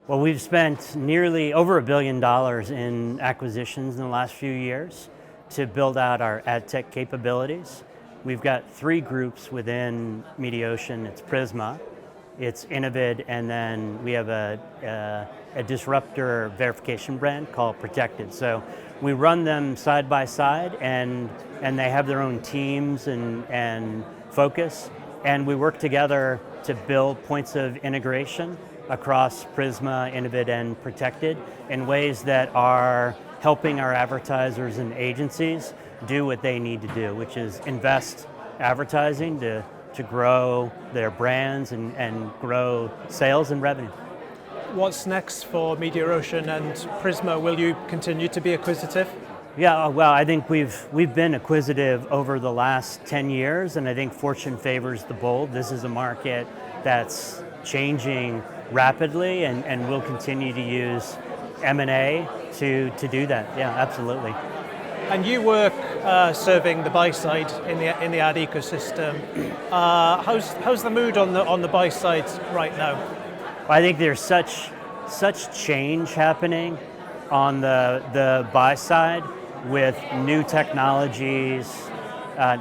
Well, we've spent nearly over $1 billion in acquisitions in the last few years to build out our adtech capabilities. We've got 3 groups within Mediaocean. It's Prisma, it's Innovid, and then we have a disruptor verification brand called Protected. So we run them side by side, and they have their own teams and focus, and we work together to build points of integration across Prisma, Innovid, and Protected in ways that are helping our advertisers and agencies do what they need to do, which is invest advertising to grow their brands and grow sales and revenue. What's next for Mediaocean and Prisma? Will you continue to be acquisitive? Yeah, well, I think we've been acquisitive over the last 10 years, and I think fortune favors the bold. This is a market that's changing rapidly, and we'll continue to use M&A to do that. Yeah, absolutely. And you work serving the buy side in the ad ecosystem. How's the mood on the buy side right now? I think there's such change happening on the buy side with new technologies,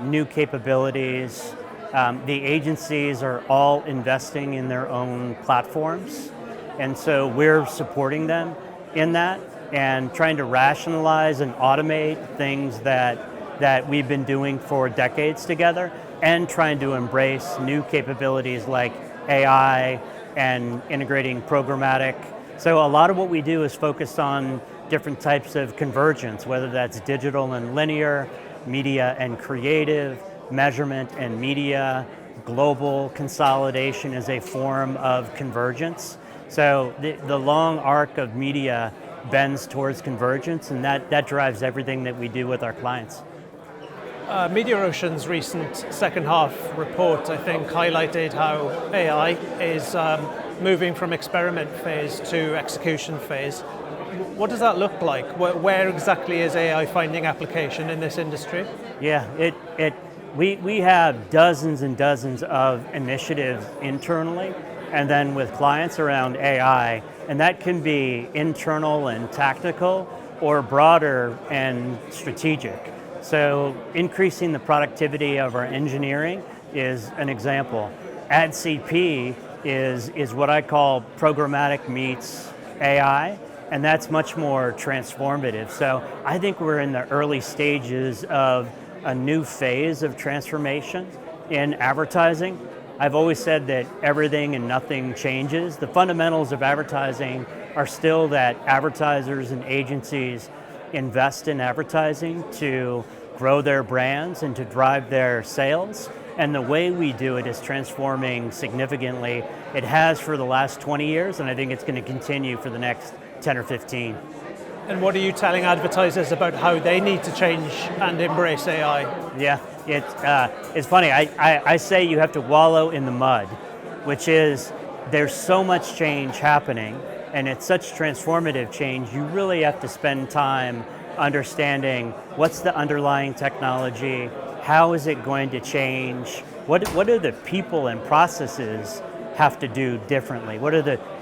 new capabilities. The agencies are all investing in their own platforms, and so we're supporting them in that and trying to rationalize and automate things that we've been doing for decades together, and trying to embrace new capabilities like AI and integrating programmatic. So a lot of what we do is focused on different types of convergence, whether that's digital and linear, media and creative, measurement and media. Global consolidation is a form of convergence. So the long arc of media bends towards convergence, and that drives everything that we do with our clients. Mediaocean's recent second half report, I think, highlighted how AI is moving from experiment phase to execution phase. What does that look like? Where exactly is AI finding application in this industry? Yeah, we have dozens and dozens of initiatives internally, and then with clients around AI, and that can be internal and tactical, or broader and strategic. So increasing the productivity of our engineering is an example. AdCP is what I call programmatic meets AI, and that's much more transformative. So I think we're in the early stages of a new phase of transformation in advertising. I've always said that everything and nothing changes. The fundamentals of advertising are still that advertisers and agencies invest in advertising to grow their brands and to drive their sales. And the way we do it is transforming significantly. It has for the last 20 years, and I think it's going to continue for the next 10 or 15. And what are you telling advertisers about how they need to change and embrace AI? Yeah, it's funny. I say you have to wallow in the mud, which is there's so much change happening, and it's such transformative change, you really have to spend time understanding what's the underlying technology, how is it going to change, what do the people and processes have to do differently?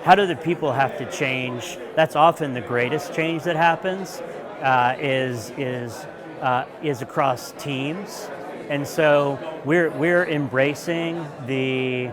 How do the people have to change? That's often the greatest change that happens, is across teams. And so we're embracing the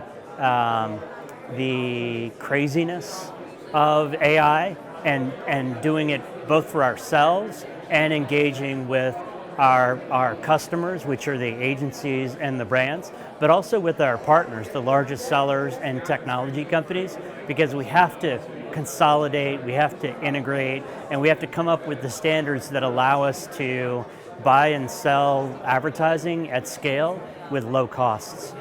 craziness of AI and doing it both for ourselves and engaging with our customers, which are the agencies and the brands, but also with our partners, the largest sellers and technology companies, because we have to consolidate, we have to integrate, and we have to come up with the standards that allow us to buy and sell advertising at scale with low costs.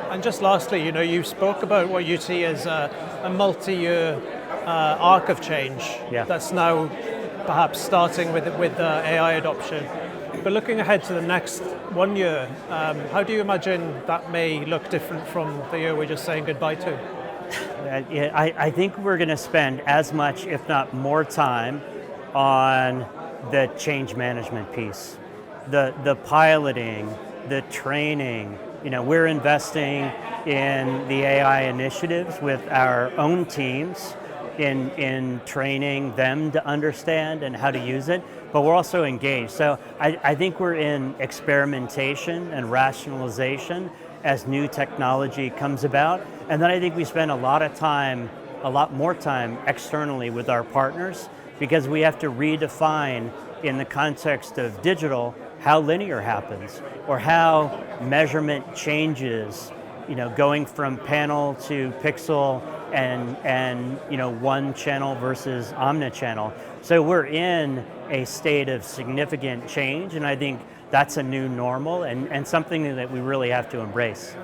And just lastly, you spoke about what you see as a multi-year arc of change that's now perhaps starting with AI adoption. But looking ahead to the next 1 year, how do you imagine that may look different from the year we're just saying goodbye to? I think we're going to spend as much, if not more time, on the change management piece, the piloting, the training. We're investing in the AI initiatives with our own teams in training them to understand and how to use it, but we're also engaged. So I think we're in experimentation and rationalization as new technology comes about. And then I think we spend a lot more time externally with our partners, because we have to redefine in the context of digital how linear happens, or how measurement changes, going from panel to pixel and one channel versus omnichannel. So we're in a state of significant change, and I think that's a new normal and something that we really have to embrace.